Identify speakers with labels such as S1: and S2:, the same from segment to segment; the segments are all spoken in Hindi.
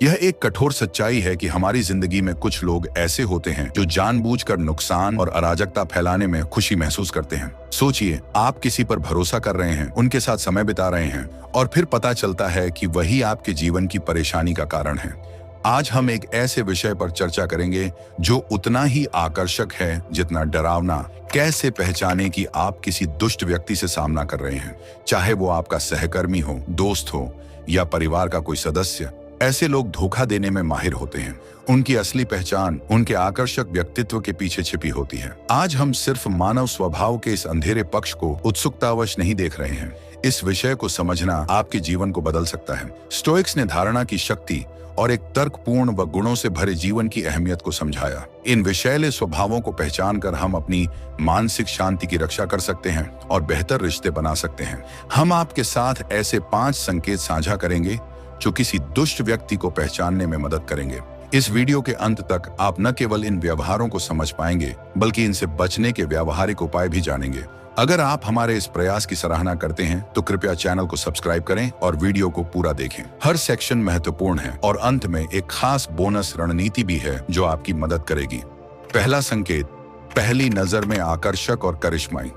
S1: यह एक कठोर सच्चाई है कि हमारी जिंदगी में कुछ लोग ऐसे होते हैं जो जानबूझकर नुकसान और अराजकता फैलाने में खुशी महसूस करते हैं। सोचिए, आप किसी पर भरोसा कर रहे हैं, उनके साथ समय बिता रहे हैं और फिर पता चलता है कि वही आपके जीवन की परेशानी का कारण है। आज हम एक ऐसे विषय पर चर्चा करेंगे जो उतना ही आकर्षक है जितना डरावना। कैसे पहचाने कि आप किसी दुष्ट व्यक्ति से सामना कर रहे हैं, चाहे वो आपका सहकर्मी हो, दोस्त हो या परिवार का कोई सदस्य। ऐसे लोग धोखा देने में माहिर होते हैं। उनकी असली पहचान उनके आकर्षक व्यक्तित्व के पीछे छिपी होती है। आज हम सिर्फ मानव स्वभाव के इस अंधेरे पक्ष को उत्सुकतावश नहीं देख रहे हैं। इस विषय को समझना आपके जीवन को बदल सकता है। स्टोइक्स ने धारणा की शक्ति और एक तर्कपूर्ण व गुणों से भरे जीवन की अहमियत को समझाया। इन विषैले स्वभावों को पहचान कर हम अपनी मानसिक शांति की रक्षा कर सकते हैं और बेहतर रिश्ते बना सकते हैं। हम आपके साथ ऐसे 5 संकेत साझा करेंगे जो किसी दुष्ट व्यक्ति को पहचानने में मदद करेंगे। इस वीडियो के अंत तक आप न केवल इन व्यवहारों को समझ पाएंगे बल्कि इनसे बचने के व्यावहारिक उपाय भी जानेंगे। अगर आप हमारे इस प्रयास की सराहना करते हैं तो कृपया चैनल को सब्सक्राइब करें और वीडियो को पूरा देखें। हर सेक्शन महत्वपूर्ण है और अंत में एक खास बोनस रणनीति भी है जो आपकी मदद करेगी। पहला संकेत, पहली नजर में आकर्षक और करिश्माई।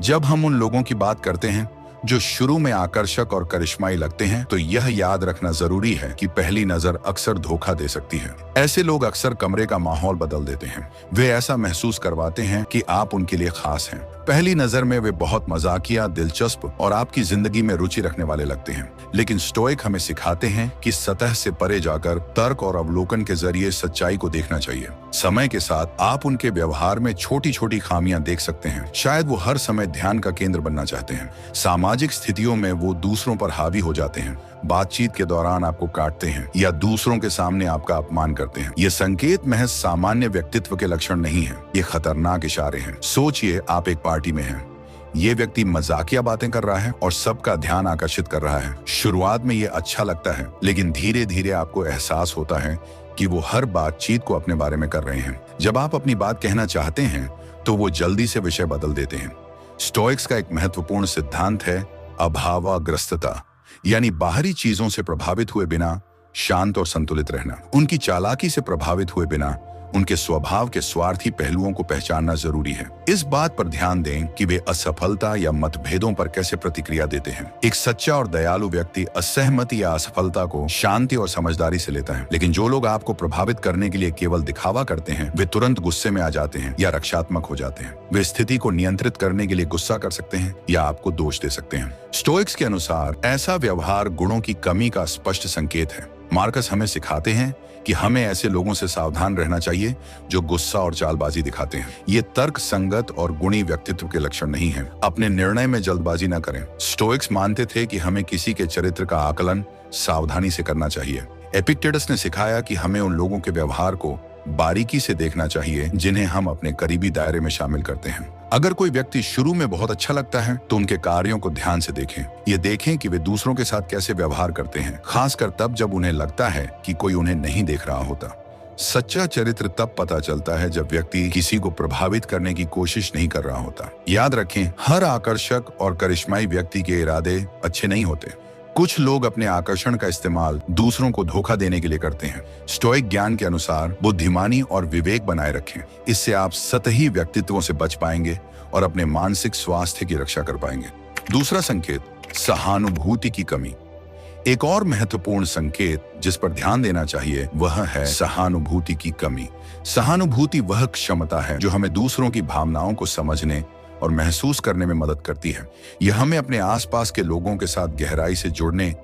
S1: जब हम उन लोगों की बात करते हैं जो शुरू में आकर्षक और करिश्माई लगते हैं, तो यह याद रखना जरूरी है कि पहली नजर अक्सर धोखा दे सकती है। ऐसे लोग अक्सर कमरे का माहौल बदल देते हैं। वे ऐसा महसूस करवाते हैं कि आप उनके लिए खास हैं। पहली नजर में वे बहुत मजाकिया, दिलचस्प और आपकी जिंदगी में रुचि रखने वाले लगते हैं। लेकिन स्टोइक हमें सिखाते हैं कि सतह से परे जाकर तर्क और अवलोकन के जरिए सच्चाई को देखना चाहिए। समय के साथ आप उनके व्यवहार में छोटी छोटी खामियां देख सकते हैं। शायद वो हर समय ध्यान का केंद्र बनना चाहते हैं। सामाजिक स्थितियों में वो दूसरों पर हावी हो जाते हैं, बातचीत के दौरान आपको काटते हैं या दूसरों के सामने आपका अपमान करते हैं। ये संकेत महज सामान्य व्यक्तित्व के लक्षण नहीं है, ये खतरनाक इशारे हैं। सोचिए, आप एक पार्टी में हैं। ये व्यक्ति मजाकिया बातें कर रहा है और सबका ध्यान आकर्षित कर रहा है। शुरुआत में ये अच्छा लगता है, लेकिन धीरे धीरे आपको एहसास होता है कि वो हर बातचीत को अपने बारे में कर रहे हैं। जब आप अपनी बात कहना चाहते हैं तो वो जल्दी से विषय बदल देते हैं। स्टोइक्स का एक महत्वपूर्ण सिद्धांत है अभावाग्रस्तता, यानी बाहरी चीजों से प्रभावित हुए बिना शांत और संतुलित रहना। उनकी चालाकी से प्रभावित हुए बिना उनके स्वभाव के स्वार्थी पहलुओं को पहचानना जरूरी है। इस बात पर ध्यान दें कि वे असफलता या मतभेदों पर कैसे प्रतिक्रिया देते हैं। एक सच्चा और दयालु व्यक्ति असहमति या असफलता को शांति और समझदारी से लेता है, लेकिन जो लोग आपको प्रभावित करने के लिए केवल दिखावा करते हैं, वे तुरंत गुस्से में आ जाते हैं या रक्षात्मक हो जाते हैं। वे स्थिति को नियंत्रित करने के लिए गुस्सा कर सकते हैं या आपको दोष दे सकते हैं। स्टोइक्स के अनुसार ऐसा व्यवहार गुणों की कमी का स्पष्ट संकेत है। मार्कस हमें सिखाते हैं कि हमें ऐसे लोगों से सावधान रहना चाहिए जो गुस्सा और चालबाजी दिखाते हैं। ये तर्क संगत और गुणी व्यक्तित्व के लक्षण नहीं हैं। अपने निर्णय में जल्दबाजी न करें। स्टोइक्स मानते थे कि हमें किसी के चरित्र का आकलन सावधानी से करना चाहिए। एपिक्टेटस ने सिखाया कि हमें उन लोगों के व्यवहार को बारीकी से देखना चाहिए जिन्हें हम अपने करीबी दायरे में शामिल करते हैं। अगर कोई व्यक्ति शुरू में बहुत अच्छा लगता है तो उनके कार्यों को ध्यान से देखें। ये देखें कि वे दूसरों के साथ कैसे व्यवहार करते हैं, खासकर तब जब उन्हें लगता है कि कोई उन्हें नहीं देख रहा होता। सच्चा चरित्र तब पता चलता है जब व्यक्ति किसी को प्रभावित करने की कोशिश नहीं कर रहा होता। याद रखें, हर आकर्षक और करिश्माई व्यक्ति के इरादे अच्छे नहीं होते। कुछ लोग अपने आकर्षण का इस्तेमाल दूसरों को धोखा देने के लिए करते हैं। स्टोइक ज्ञान के अनुसार बुद्धिमानी और विवेक बनाए रखें। इससे आप सतही व्यक्तित्वों से बच पाएंगे और अपने मानसिक स्वास्थ्य की रक्षा कर पाएंगे। दूसरा संकेत, सहानुभूति की कमी। एक और महत्वपूर्ण संकेत जिस पर ध्यान देना चाहिए वह है सहानुभूति की कमी। सहानुभूति वह क्षमता है जो हमें दूसरों की भावनाओं को समझने और महसूस करने में मदद करती है। यह हमें अपने आसपास के लोगों के साथ गहराई से जुड़ने,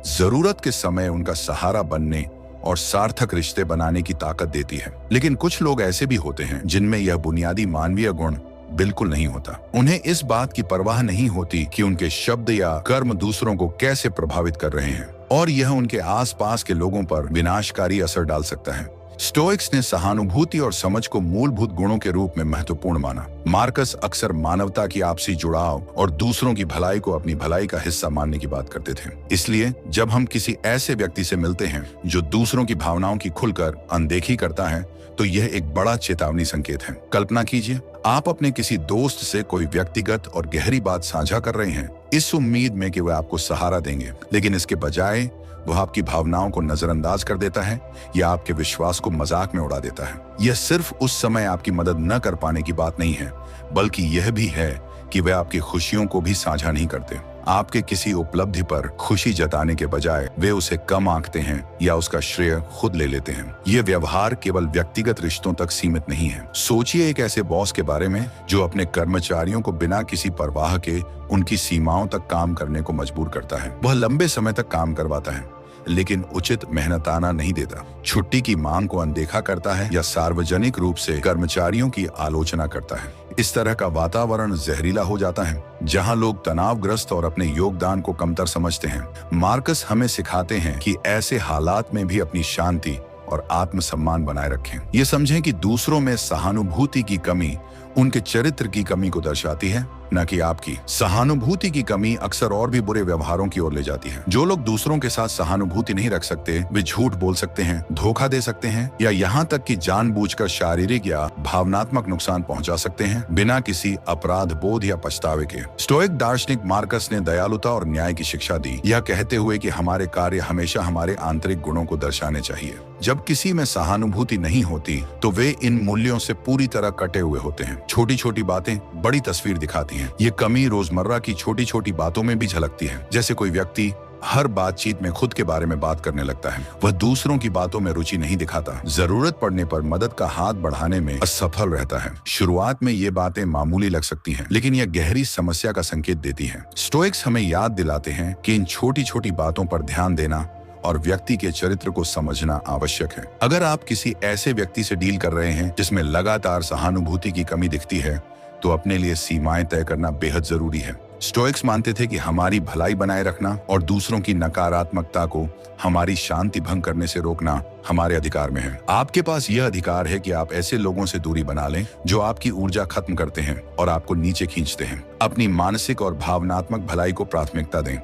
S1: जरूरत के समय उनका सहारा बनने और सार्थक रिश्ते बनाने की ताकत देती है। लेकिन कुछ लोग ऐसे भी होते हैं जिनमें यह बुनियादी मानवीय गुण बिल्कुल नहीं होता। उन्हें इस बात की परवाह नहीं होती कि उनके शब्द या कर्म दूसरों को कैसे प्रभावित कर रहे हैं और यह उनके आसपास के लोगों पर विनाशकारी असर डाल सकता है। स्टोइक्स ने सहानुभूति और समझ को मूलभूत गुणों के रूप में महत्वपूर्ण माना। मार्कस अक्सर मानवता की आपसी जुड़ाव और दूसरों की भलाई को अपनी भलाई का हिस्सा मानने की बात करते थे। इसलिए जब हम किसी ऐसे व्यक्ति से मिलते हैं जो दूसरों की भावनाओं की खुलकर अनदेखी करता है, तो यह एक बड़ा चेतावनी संकेत है। कल्पना कीजिए, आप अपने किसी दोस्त से कोई व्यक्तिगत और गहरी बात साझा कर रहे हैं, इस उम्मीद में कि वह आपको सहारा देंगे, लेकिन इसके बजाय वह आपकी भावनाओं को नजरअंदाज कर देता है या आपके विश्वास को मजाक में उड़ा देता है। यह सिर्फ उस समय आपकी मदद न कर पाने की बात नहीं है, बल्कि यह भी है कि वे आपकी खुशियों को भी साझा नहीं करते। आपके किसी उपलब्धि पर खुशी जताने के बजाय वे उसे कम आंकते हैं या उसका श्रेय खुद ले लेते हैं। ये व्यवहार केवल व्यक्तिगत रिश्तों तक सीमित नहीं है। सोचिए एक ऐसे बॉस के बारे में जो अपने कर्मचारियों को बिना किसी परवाह के उनकी सीमाओं तक काम करने को मजबूर करता है। वह लंबे समय तक काम करवाता है, लेकिन उचित मेहनताना नहीं देता, छुट्टी की मांग को अनदेखा करता है या सार्वजनिक रूप से कर्मचारियों की आलोचना करता है। इस तरह का वातावरण जहरीला हो जाता है, जहां लोग तनावग्रस्त और अपने योगदान को कमतर समझते हैं। मार्कस हमें सिखाते हैं कि ऐसे हालात में भी अपनी शांति और आत्मसम्मान बनाए रखें। ये समझें कि दूसरों में सहानुभूति की कमी उनके चरित्र की कमी को दर्शाती है, न कि आपकी। सहानुभूति की कमी अक्सर और भी बुरे व्यवहारों की ओर ले जाती है। जो लोग दूसरों के साथ सहानुभूति नहीं रख सकते, वे झूठ बोल सकते हैं, धोखा दे सकते हैं या यहाँ तक कि जानबूझकर शारीरिक या भावनात्मक नुकसान पहुंचा सकते हैं बिना किसी अपराध बोध या पछतावे के। स्टोइक दार्शनिक मार्कस ने दयालुता और न्याय की शिक्षा दी, यह कहते हुए कि हमारे कार्य हमेशा हमारे आंतरिक गुणों को दर्शाने चाहिए। जब किसी में सहानुभूति नहीं होती तो वे इन मूल्यों से पूरी तरह कटे हुए होते हैं। छोटी छोटी बातें बड़ी तस्वीर दिखाती हैं। ये कमी रोजमर्रा की छोटी छोटी बातों में भी झलकती है, जैसे कोई व्यक्ति हर बातचीत में खुद के बारे में बात करने लगता है। वह दूसरों की बातों में रुचि नहीं दिखाता, जरूरत पड़ने पर मदद का हाथ बढ़ाने में असफल रहता है। शुरुआत में ये बातें मामूली लग सकती हैं, लेकिन यह गहरी समस्या का संकेत देती हैं। स्टोइक्स हमें याद दिलाते हैं कि इन छोटी छोटी बातों पर ध्यान देना और व्यक्ति के चरित्र को समझना आवश्यक है। अगर आप किसी ऐसे व्यक्ति से डील कर रहे हैं जिसमें लगातार सहानुभूति की कमी दिखती है, तो अपने लिए सीमाएं तय करना बेहद जरूरी है। स्टोइक्स मानते थे कि हमारी भलाई बनाए रखना और दूसरों की नकारात्मकता को हमारी शांति भंग करने से रोकना हमारे अधिकार में है। आपके पास यह अधिकार है कि आप ऐसे लोगों से दूरी बना लें जो आपकी ऊर्जा खत्म करते हैं और आपको नीचे खींचते हैं। अपनी मानसिक और भावनात्मक भलाई को प्राथमिकता दें।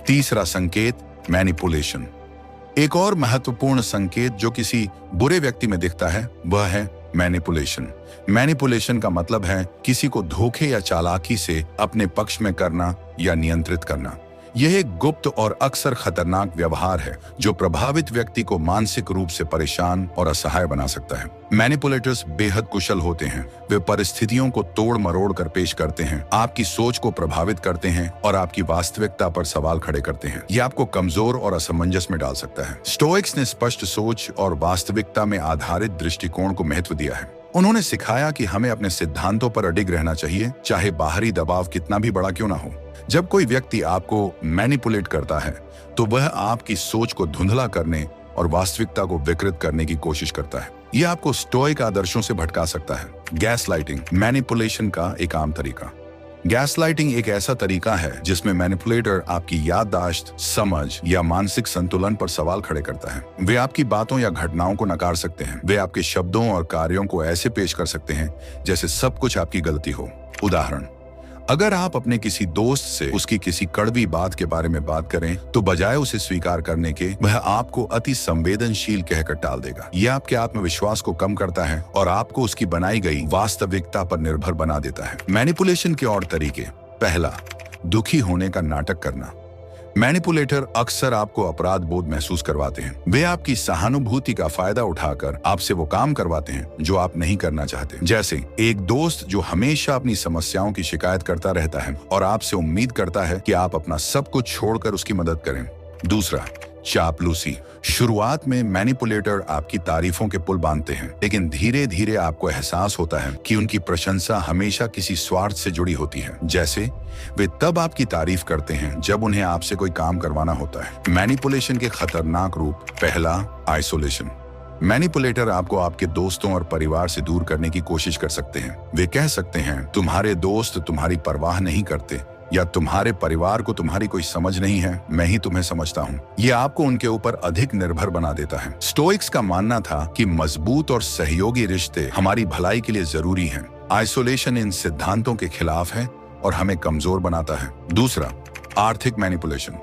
S1: तीसरा संकेत, मैनिपुलेशन। एक और महत्वपूर्ण संकेत जो किसी बुरे व्यक्ति में दिखता है वह है मैनिपुलेशन। मैनिपुलेशन का मतलब है किसी को धोखे या चालाकी से अपने पक्ष में करना या नियंत्रित करना। यह एक गुप्त और अक्सर खतरनाक व्यवहार है जो प्रभावित व्यक्ति को मानसिक रूप से परेशान और असहाय बना सकता है। मैनिपुलेटर्स बेहद कुशल होते हैं। वे परिस्थितियों को तोड़ मरोड़ कर पेश करते हैं, आपकी सोच को प्रभावित करते हैं और आपकी वास्तविकता पर सवाल खड़े करते हैं। ये आपको कमजोर और असमंजस में डाल सकता है। स्टोइक्स ने स्पष्ट सोच और वास्तविकता में आधारित दृष्टिकोण को महत्व दिया है। उन्होंने सिखाया कि हमें अपने सिद्धांतों पर अडिग रहना चाहिए, चाहे बाहरी दबाव कितना भी बड़ा क्यों ना हो। जब कोई व्यक्ति आपको मैनिपुलेट करता है तो वह आपकी सोच को धुंधला करने और वास्तविकता को विकृत करने की कोशिश करता है। यह आपको स्टोइक आदर्शों से भटका सकता है। गैसलाइटिंग, मैनिपुलेशन का एक आम तरीका। गैसलाइटिंग एक ऐसा तरीका है जिसमें मैनिपुलेटर आपकी याददाश्त, समझ या मानसिक संतुलन पर सवाल खड़े करता है। वे आपकी बातों या घटनाओं को नकार सकते हैं। वे आपके शब्दों और कार्यों को ऐसे पेश कर सकते हैं जैसे सब कुछ आपकी गलती हो। उदाहरण, अगर आप अपने किसी दोस्त से उसकी किसी कड़वी बात के बारे में बात करें तो बजाय उसे स्वीकार करने के वह आपको अति संवेदनशील कहकर टाल देगा। यह आपके आत्मविश्वास को कम करता है और आपको उसकी बनाई गई वास्तविकता पर निर्भर बना देता है। मैनिपुलेशन के और तरीके। पहला, दुखी होने का नाटक करना। मैनिपुलेटर अक्सर आपको अपराध बोध महसूस करवाते हैं। वे आपकी सहानुभूति का फायदा उठाकर आपसे वो काम करवाते हैं जो आप नहीं करना चाहते। जैसे एक दोस्त जो हमेशा अपनी समस्याओं की शिकायत करता रहता है और आपसे उम्मीद करता है कि आप अपना सब कुछ छोड़कर उसकी मदद करें। दूसरा, चापलूसी। शुरुआत में मैनिपुलेटर आपकी तारीफों के पुल बांधते हैं, लेकिन धीरे धीरे आपको एहसास होता है कि उनकी प्रशंसा हमेशा किसी स्वार्थ से जुड़ी होती है। जैसे वे तब आपकी तारीफ करते हैं जब उन्हें आपसे कोई काम करवाना होता है। मैनिपुलेशन के खतरनाक रूप। पहला, आइसोलेशन। मैनिपुलेटर आपको आपके दोस्तों और परिवार से दूर करने की कोशिश कर सकते हैं। वे कह सकते हैं, तुम्हारे दोस्त तुम्हारी परवाह नहीं करते या तुम्हारे परिवार को तुम्हारी कोई समझ नहीं है, मैं ही तुम्हें समझता हूँ। ये आपको उनके ऊपर अधिक निर्भर बना देता है। स्टोइक्स का मानना था कि मजबूत और सहयोगी रिश्ते हमारी भलाई के लिए जरूरी हैं। आइसोलेशन इन सिद्धांतों के खिलाफ है और हमें कमजोर बनाता है। दूसरा, आर्थिक मैनिपुलेशन।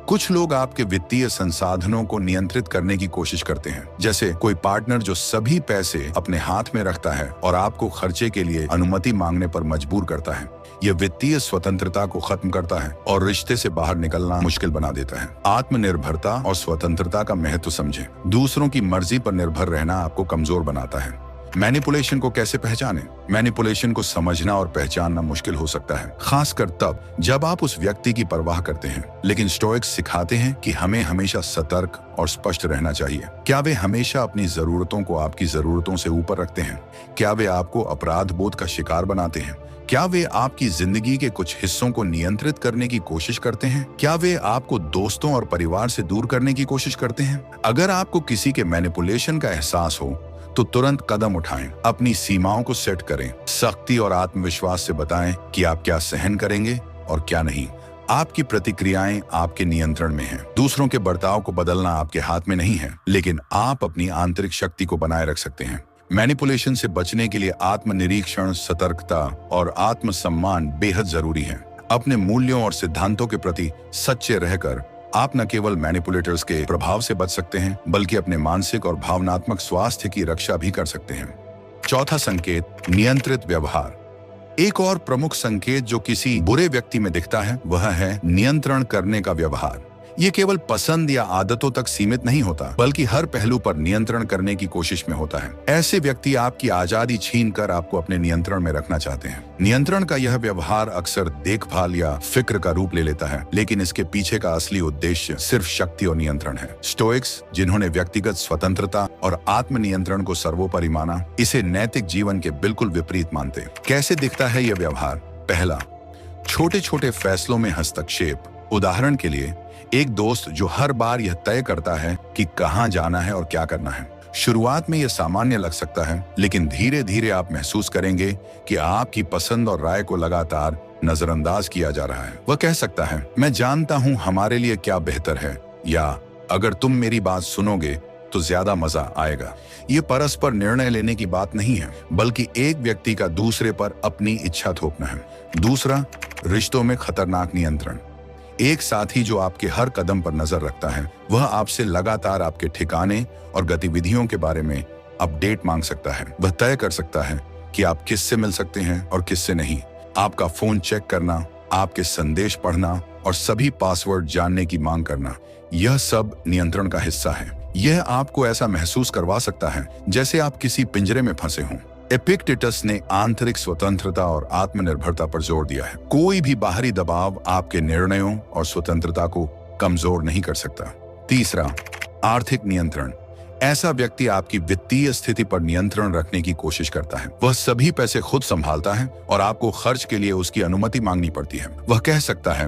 S1: कुछ लोग आपके वित्तीय संसाधनों को नियंत्रित करने की कोशिश करते हैं, जैसे कोई पार्टनर जो सभी पैसे अपने हाथ में रखता है और आपको खर्चे के लिए अनुमति मांगने पर मजबूर करता है। यह वित्तीय स्वतंत्रता को खत्म करता है और रिश्ते से बाहर निकलना मुश्किल बना देता है। आत्मनिर्भरता और स्वतंत्रता का महत्व समझें। दूसरों की मर्जी पर निर्भर रहना आपको कमजोर बनाता है। मैनिपुलेशन को कैसे पहचानें? मैनिपुलेशन को समझना और पहचानना मुश्किल हो सकता है, खासकर तब जब आप उस व्यक्ति की परवाह करते हैं। लेकिन स्टोइक्स सिखाते हैं कि हमें हमेशा सतर्क और स्पष्ट रहना चाहिए। क्या वे हमेशा अपनी जरूरतों को आपकी जरूरतों से ऊपर रखते हैं? क्या वे आपको अपराध बोध का शिकार बनाते हैं? क्या वे आपकी जिंदगी के कुछ हिस्सों को नियंत्रित करने की कोशिश करते हैं? क्या वे आपको दोस्तों और परिवार से दूर करने की कोशिश करते हैं? अगर आपको किसी के मैनिपुलेशन का एहसास हो तो तुरंत कदम उठाएं, अपनी सीमाओं को सेट करें, सख्ती और आत्मविश्वास से बताएं कि आप क्या सहन करेंगे और क्या नहीं। आपकी प्रतिक्रियाएं आपके नियंत्रण में हैं। दूसरों के बर्ताव को बदलना आपके हाथ में नहीं है, लेकिन आप अपनी आंतरिक शक्ति को बनाए रख सकते हैं। मैनिपुलेशन से बचने के लिए आत्मनिरीक्षण, सतर्कता और आत्मसम्मान बेहद जरूरी है। अपने मूल्यों और सिद्धांतों के प्रति सच्चे रहकर आप न केवल मैनिपुलेटर्स के प्रभाव से बच सकते हैं, बल्कि अपने मानसिक और भावनात्मक स्वास्थ्य की रक्षा भी कर सकते हैं। चौथा संकेत, नियंत्रित व्यवहार। एक और प्रमुख संकेत जो किसी बुरे व्यक्ति में दिखता है वह है नियंत्रण करने का व्यवहार। ये केवल पसंद या आदतों तक सीमित नहीं होता, बल्कि हर पहलू पर नियंत्रण करने की कोशिश में होता है। ऐसे व्यक्ति आपकी आजादी छीनकर आपको अपने नियंत्रण में रखना चाहते हैं। नियंत्रण का यह व्यवहार अक्सर देखभाल या फिक्र का रूप ले लेता है, लेकिन इसके पीछे का असली उद्देश्य सिर्फ शक्ति और नियंत्रण है। स्टोइक्स, जिन्होंने व्यक्तिगत स्वतंत्रता और आत्मनियंत्रण को सर्वोपरि माना, इसे नैतिक जीवन के बिल्कुल विपरीत मानते। कैसे दिखता है यह व्यवहार? पहला, छोटे छोटे फैसलों में हस्तक्षेप। उदाहरण के लिए, एक दोस्त जो हर बार यह तय करता है कि कहां जाना है और क्या करना है। शुरुआत में यह सामान्य लग सकता है, लेकिन धीरे धीरे आप महसूस करेंगे कि आपकी पसंद और राय को लगातार नजरअंदाज किया जा रहा है। वह कह सकता है, मैं जानता हूं हमारे लिए क्या बेहतर है, या अगर तुम मेरी बात सुनोगे तो ज्यादा मजा आएगा। ये परस्पर निर्णय लेने की बात नहीं है, बल्कि एक व्यक्ति का दूसरे पर अपनी इच्छा थोपना है। दूसरा, रिश्तों में खतरनाक नियंत्रण। एक साथी जो आपके हर कदम पर नजर रखता है, वह आपसे लगातार आपके ठिकाने और गतिविधियों के बारे में अपडेट मांग सकता है। वह तय कर सकता है कि आप किससे मिल सकते हैं और किससे नहीं। आपका फोन चेक करना, आपके संदेश पढ़ना और सभी पासवर्ड जानने की मांग करना, यह सब नियंत्रण का हिस्सा है। यह आपको ऐसा महसूस करवा सकता है जैसे आप किसी पिंजरे में फंसे हों। एपिक्टेटस ने आंतरिक स्वतंत्रता और आत्मनिर्भरता पर जोर दिया है। कोई भी बाहरी दबाव आपके निर्णयों और स्वतंत्रता को कमजोर नहीं कर सकता। तीसरा, आर्थिक नियंत्रण। ऐसा व्यक्ति आपकी वित्तीय स्थिति पर नियंत्रण रखने की कोशिश करता है। वह सभी पैसे खुद संभालता है और आपको खर्च के लिए उसकी अनुमति मांगनी पड़ती है। वह कह सकता है,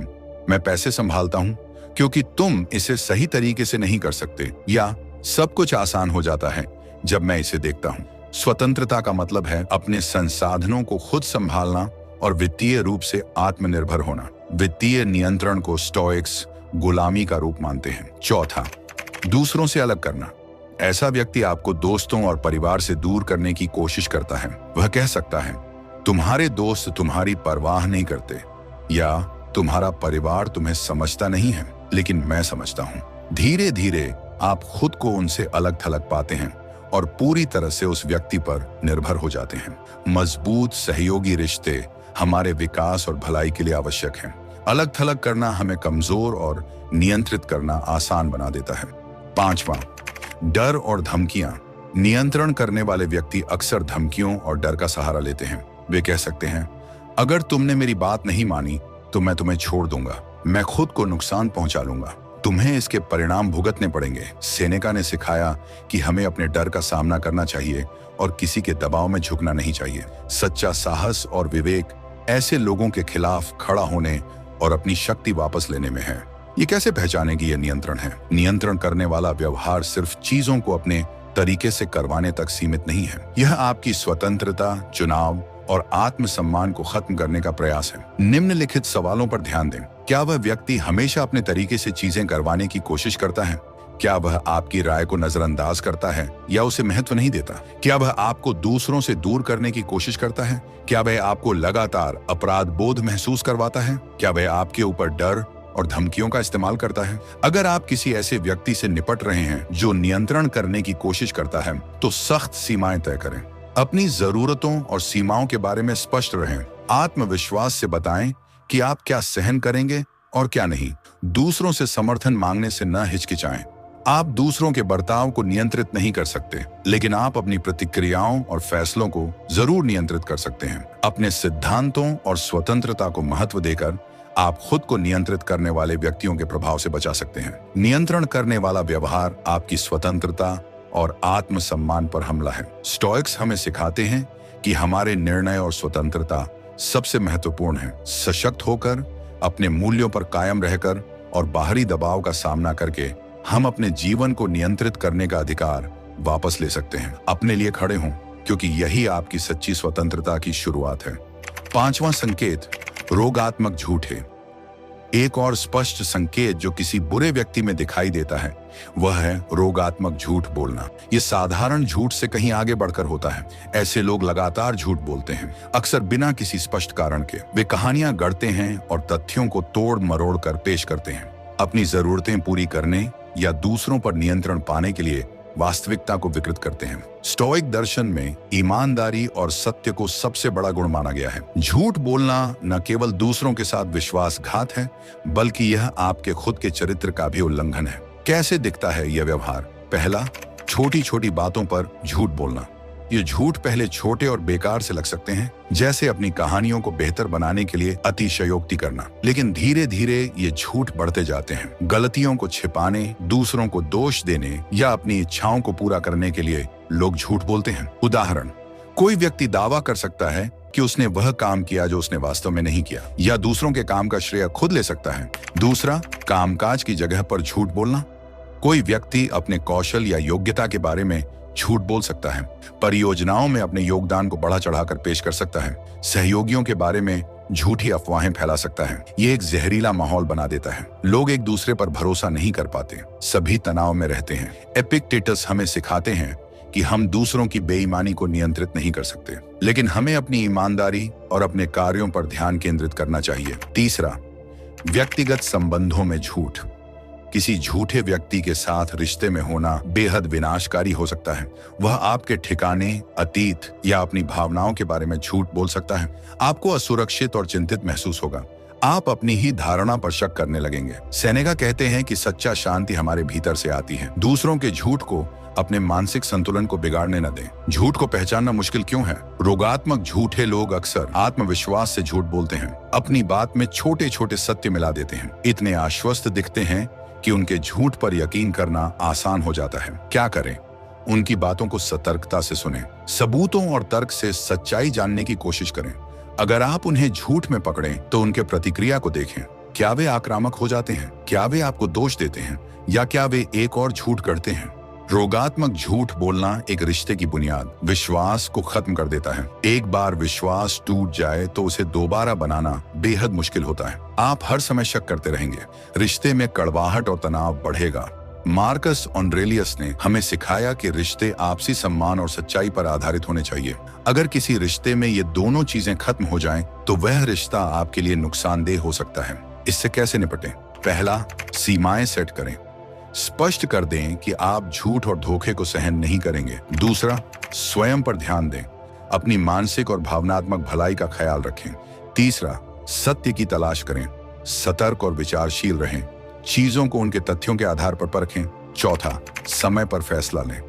S1: मैं पैसे संभालता हूं क्योंकि तुम इसे सही तरीके से नहीं कर सकते, या सब कुछ आसान हो जाता है जब मैं इसे देखता हूं। स्वतंत्रता का मतलब है अपने संसाधनों को खुद संभालना और वित्तीय रूप से आत्मनिर्भर होना। वित्तीय नियंत्रण को स्टोइक्स गुलामी का रूप मानते हैं। चौथा, दूसरों से अलग करना। ऐसा व्यक्ति आपको दोस्तों और परिवार से दूर करने की कोशिश करता है। वह कह सकता है, तुम्हारे दोस्त तुम्हारी परवाह नहीं करते, या तुम्हारा परिवार तुम्हें समझता नहीं है, लेकिन मैं समझता हूं। धीरे धीरे आप खुद को उनसे अलग थलग पाते हैं और पूरी तरह से उस व्यक्ति पर निर्भर हो जाते हैं। मजबूत सहयोगी रिश्ते हमारे विकास और भलाई के लिए आवश्यक हैं। अलग थलग करना हमें कमजोर और नियंत्रित करना आसान बना देता है। पांचवा, डर और धमकियां। नियंत्रण करने वाले व्यक्ति अक्सर धमकियों और डर का सहारा लेते हैं। वे कह सकते हैं, अगर तुमने मेरी बात नहीं मानी तो मैं तुम्हें छोड़ दूंगा, मैं खुद को नुकसान पहुंचा लूंगा, तुम्हें इसके परिणाम भुगतने पड़ेंगे। सेनेका ने सिखाया कि हमें अपने डर का सामना करना चाहिए और किसी के दबाव में झुकना नहीं चाहिए। सच्चा साहस और विवेक ऐसे लोगों के खिलाफ खड़ा होने और अपनी शक्ति वापस लेने में है। ये कैसे पहचाने कि यह नियंत्रण है? नियंत्रण करने वाला व्यवहार सिर्फ चीजों को अपने तरीके से करवाने तक सीमित नहीं है। यह आपकी स्वतंत्रता, चुनाव और आत्मसम्मान को खत्म करने का प्रयास है। निम्नलिखित सवालों पर ध्यान दें। क्या वह व्यक्ति हमेशा अपने तरीके से चीजें करवाने की कोशिश करता है? क्या वह आपकी राय को नजरअंदाज करता है या उसे महत्व नहीं देता? क्या वह आपको दूसरों से दूर करने की कोशिश करता है? क्या वह आपको लगातार अपराध बोध महसूस करवाता है? क्या वह आपके ऊपर डर और धमकियों का इस्तेमाल करता है? अगर आप किसी ऐसे व्यक्ति से निपट रहे हैं जो नियंत्रण करने की कोशिश करता है, तो सख्त सीमाएं तय करें। अपनी जरूरतों और सीमाओं के बारे में स्पष्ट रहें आत्मविश्वास से बताएं कि आप क्या सहन करेंगे और क्या नहीं। दूसरों से समर्थन मांगने से न हिचकिचाएं। आप दूसरों के बर्ताव को नियंत्रित नहीं कर सकते, लेकिन आप अपनी प्रतिक्रियाओं और फैसलों को जरूर नियंत्रित कर सकते हैं। अपने सिद्धांतों और स्वतंत्रता को महत्व देकर आप खुद को नियंत्रित करने वाले व्यक्तियों के प्रभाव से बचा सकते हैं। नियंत्रण करने वाला व्यवहार आपकी स्वतंत्रता और आत्मसम्मान पर हमला है। स्टोइक्स हमें सिखाते हैं कि हमारे निर्णय और स्वतंत्रता सबसे महत्वपूर्ण है। सशक्त होकर, अपने मूल्यों पर कायम रहकर और बाहरी दबाव का सामना करके हम अपने जीवन को नियंत्रित करने का अधिकार वापस ले सकते हैं। अपने लिए खड़े हों, क्योंकि यही आपकी सच्ची स्वतंत्रता की शुरुआत है। 5वां संकेत रोगात्मक झूठ है। एक और स्पष्ट संकेत जो किसी बुरे व्यक्ति में दिखाई देता है वह है रोगात्मक झूठ बोलना। ये साधारण झूठ से कहीं आगे बढ़कर होता है। ऐसे लोग लगातार झूठ बोलते हैं, अक्सर बिना किसी स्पष्ट कारण के। वे कहानियां गढ़ते हैं और तथ्यों को तोड़ मरोड़ कर पेश करते हैं। अपनी जरूरतें पूरी करने या दूसरों पर नियंत्रण पाने के लिए वास्तविकता को विकृत करते हैं। स्टोइक दर्शन में ईमानदारी और सत्य को सबसे बड़ा गुण माना गया है। झूठ बोलना न केवल दूसरों के साथ विश्वासघात है, बल्कि यह आपके खुद के चरित्र का भी उल्लंघन है। कैसे दिखता है यह व्यवहार? पहला, छोटी छोटी बातों पर झूठ बोलना। ये झूठ पहले छोटे और बेकार से लग सकते हैं, जैसे अपनी कहानियों को बेहतर बनाने के लिए अतिशयोक्ति करना, लेकिन धीरे धीरे ये झूठ बढ़ते जाते हैं। गलतियों को छिपाने, दूसरों को दोष देने या अपनी इच्छाओं को पूरा करने के लिए लोग झूठ बोलते हैं। उदाहरण, कोई व्यक्ति दावा कर सकता है कि उसने वह काम किया जो उसने वास्तव में नहीं किया, या दूसरों के काम का श्रेय खुद ले सकता है। दूसरा, कामकाज की जगह पर झूठ बोलना। कोई व्यक्ति अपने कौशल या योग्यता के बारे में झूठ बोल सकता है, परियोजनाओं में अपने योगदान को बढ़ा चढ़ाकर पेश कर सकता है, सहयोगियों के बारे में झूठी अफवाहें फैला सकता है। ये एक जहरीला माहौल बना देता है। लोग एक दूसरे पर भरोसा नहीं कर पाते, सभी तनाव में रहते हैं। एपिक्टेटस हमें सिखाते हैं कि हम दूसरों की बेईमानी को नियंत्रित नहीं कर सकते, लेकिन हमें अपनी ईमानदारी और अपने कार्यों पर ध्यान केंद्रित करना चाहिए। तीसरा, व्यक्तिगत संबंधों में झूठ। किसी झूठे व्यक्ति के साथ रिश्ते में होना बेहद विनाशकारी हो सकता है। वह आपके ठिकाने, अतीत या अपनी भावनाओं के बारे में झूठ बोल सकता है। आपको असुरक्षित और चिंतित महसूस होगा। आप अपनी ही धारणा पर शक करने लगेंगे। सेनेगा कहते हैं कि सच्चा शांति हमारे भीतर से आती है। दूसरों के झूठ को अपने मानसिक संतुलन को बिगाड़ने न दें। झूठ को पहचानना मुश्किल क्यों है? रोगात्मक झूठे लोग अक्सर आत्मविश्वास से झूठ बोलते हैं, अपनी बात में छोटे छोटे सत्य मिला देते हैं, इतने आश्वस्त दिखते हैं कि उनके झूठ पर यकीन करना आसान हो जाता है। क्या करें? उनकी बातों को सतर्कता से सुनें, सबूतों और तर्क से सच्चाई जानने की कोशिश करें। अगर आप उन्हें झूठ में पकड़ें तो उनके प्रतिक्रिया को देखें। क्या वे आक्रामक हो जाते हैं? क्या वे आपको दोष देते हैं? या क्या वे एक और झूठ गढ़ते हैं? रोगात्मक झूठ बोलना एक रिश्ते की बुनियाद, विश्वास को खत्म कर देता है। एक बार विश्वास टूट जाए तो उसे दोबारा बनाना बेहद मुश्किल होता है। आप हर समय शक करते रहेंगे, रिश्ते में कड़वाहट और तनाव बढ़ेगा। मार्कस ऑरेलियस ने हमें सिखाया कि रिश्ते आपसी सम्मान और सच्चाई पर आधारित होने चाहिए। अगर किसी रिश्ते में ये दोनों चीजें खत्म हो जाएं, तो वह रिश्ता आपके लिए नुकसानदेह हो सकता है। इससे कैसे निपटें? पहला, सीमाएं सेट करें। स्पष्ट कर दें कि आप झूठ और धोखे को सहन नहीं करेंगे। दूसरा, स्वयं पर ध्यान दें, अपनी मानसिक और भावनात्मक भलाई का ख्याल रखें। तीसरा, सत्य की तलाश करें, सतर्क और विचारशील रहें, चीजों को उनके तथ्यों के आधार पर परखें। चौथा, समय पर फैसला लें।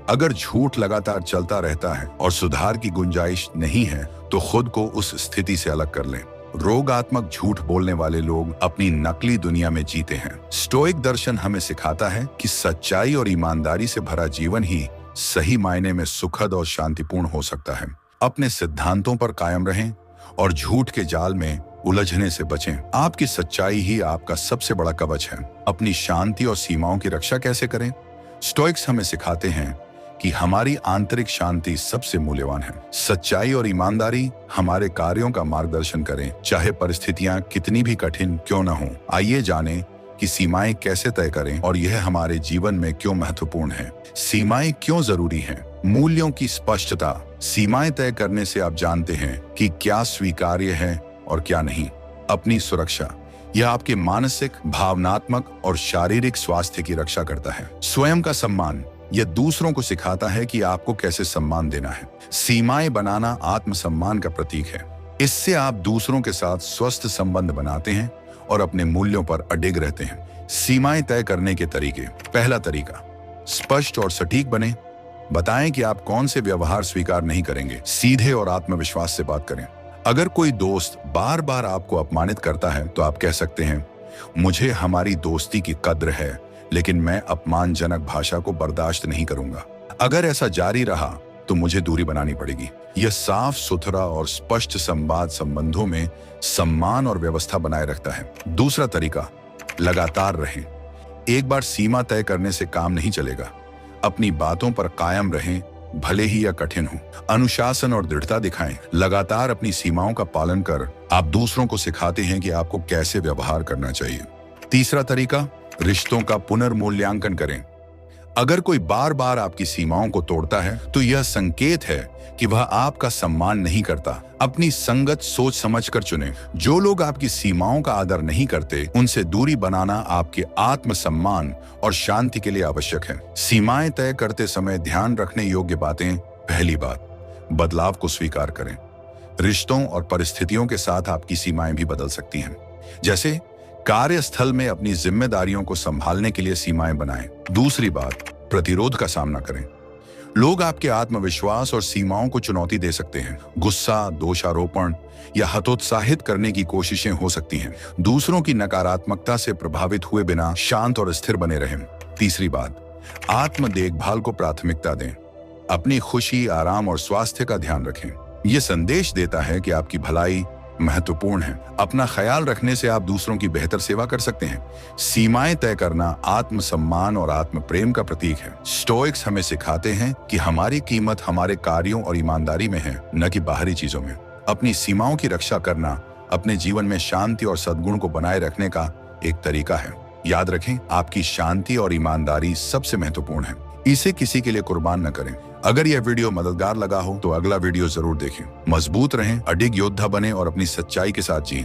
S1: अगर झूठ लगातार चलता रहता है और सुधार की गुंजाइश नहीं है, तो खुद को उस स्थिति से अलग कर लें। रोगात्मक झूठ बोलने वाले लोग अपनी नकली दुनिया में जीते हैं। स्टोइक दर्शन हमें सिखाता है कि सच्चाई और ईमानदारी से भरा जीवन ही सही मायने में सुखद और शांतिपूर्ण हो सकता है। अपने सिद्धांतों पर कायम रहें और झूठ के जाल में उलझने से बचें। आपकी सच्चाई ही आपका सबसे बड़ा कवच है। अपनी शांति और सीमाओं की रक्षा कैसे करें? स्टोइक्स हमें सिखाते हैं कि हमारी आंतरिक शांति सबसे मूल्यवान है। सच्चाई और ईमानदारी हमारे कार्यों का मार्गदर्शन करें, चाहे परिस्थितियां कितनी भी कठिन क्यों न हो। आइए जानें कि सीमाएं कैसे तय करें और यह हमारे जीवन में क्यों महत्वपूर्ण है। सीमाएं क्यों जरूरी हैं? मूल्यों की स्पष्टता। सीमाएं तय करने से आप जानते हैं कि क्या स्वीकार्य है और क्या नहीं। अपनी सुरक्षा, यह आपके मानसिक, भावनात्मक और शारीरिक स्वास्थ्य की रक्षा करता है। स्वयं का सम्मान, यह दूसरों को सिखाता है कि आपको कैसे सम्मान देना है। सीमाएं बनाना आत्मसम्मान का प्रतीक है। इससे आप दूसरों के साथ स्वस्थ संबंध बनाते हैं और अपने मूल्यों पर अडिग रहते हैं। सीमाएं तय करने के तरीके। पहला तरीका, स्पष्ट और सटीक बने। बताएं कि आप कौन से व्यवहार स्वीकार नहीं करेंगे। सीधे और आत्मविश्वास से बात करें। अगर कोई दोस्त बार बार आपको अपमानित करता है तो आप कह सकते हैं, मुझे हमारी दोस्ती की कद्र है, लेकिन मैं अपमानजनक भाषा को बर्दाश्त नहीं करूंगा। अगर ऐसा जारी रहा तो मुझे दूरी बनानी पड़ेगी। यह साफ सुथरा और स्पष्ट संवाद संबंधों में सम्मान और व्यवस्था बनाए रखता है। दूसरा तरीका, लगातार रहें। एक बार सीमा तय करने से काम नहीं चलेगा। अपनी बातों पर कायम रहें, भले ही यह कठिन हो। अनुशासन और दृढ़ता दिखाएं। लगातार अपनी सीमाओं का पालन कर आप दूसरों को सिखाते हैं कि आपको कैसे व्यवहार करना चाहिए। तीसरा तरीका, रिश्तों का पुनर्मूल्यांकन करें। अगर कोई बार बार आपकी सीमाओं को तोड़ता है तो यह संकेत है कि वह आपका सम्मान नहीं करता। अपनी संगत सोच समझकर चुनें। जो लोग आपकी सीमाओं का आदर नहीं करते, उनसे दूरी बनाना आपके आत्मसम्मान और शांति के लिए आवश्यक है। सीमाएं तय करते समय ध्यान रखने योग्य बातें। पहली बात, बदलाव को स्वीकार करें। रिश्तों और परिस्थितियों के साथ आपकी सीमाएं भी बदल सकती हैं। जैसे कार्यस्थल में अपनी जिम्मेदारियों को संभालने के लिए सीमाएं बनाएं। दूसरी बात, प्रतिरोध का सामना करें। लोग आपके आत्मविश्वास और सीमाओं को चुनौती दे सकते हैं। गुस्सा, दोषारोपण या हतोत्साहित करने की कोशिशें हो सकती हैं। दूसरों की नकारात्मकता से प्रभावित हुए बिना शांत और स्थिर बने रहें। तीसरी बात, आत्म देखभाल को प्राथमिकता दें। अपनी खुशी, आराम और स्वास्थ्य का ध्यान रखें। यह संदेश देता है कि आपकी भलाई महत्वपूर्ण है। अपना ख्याल रखने से आप दूसरों की बेहतर सेवा कर सकते हैं। सीमाएं तय करना आत्मसम्मान और आत्म प्रेम का प्रतीक है। स्टोइक्स हमें सिखाते हैं कि हमारी कीमत हमारे कार्यों और ईमानदारी में है, न कि बाहरी चीजों में। अपनी सीमाओं की रक्षा करना अपने जीवन में शांति और सद्गुण को बनाए रखने का एक तरीका है। याद रखें, आपकी शांति और ईमानदारी सबसे महत्वपूर्ण है। इसे किसी के लिए कुर्बान न करें। अगर यह वीडियो मददगार लगा हो तो अगला वीडियो जरूर देखें। मजबूत रहें, अडिग योद्धा बने और अपनी सच्चाई के साथ जिएं।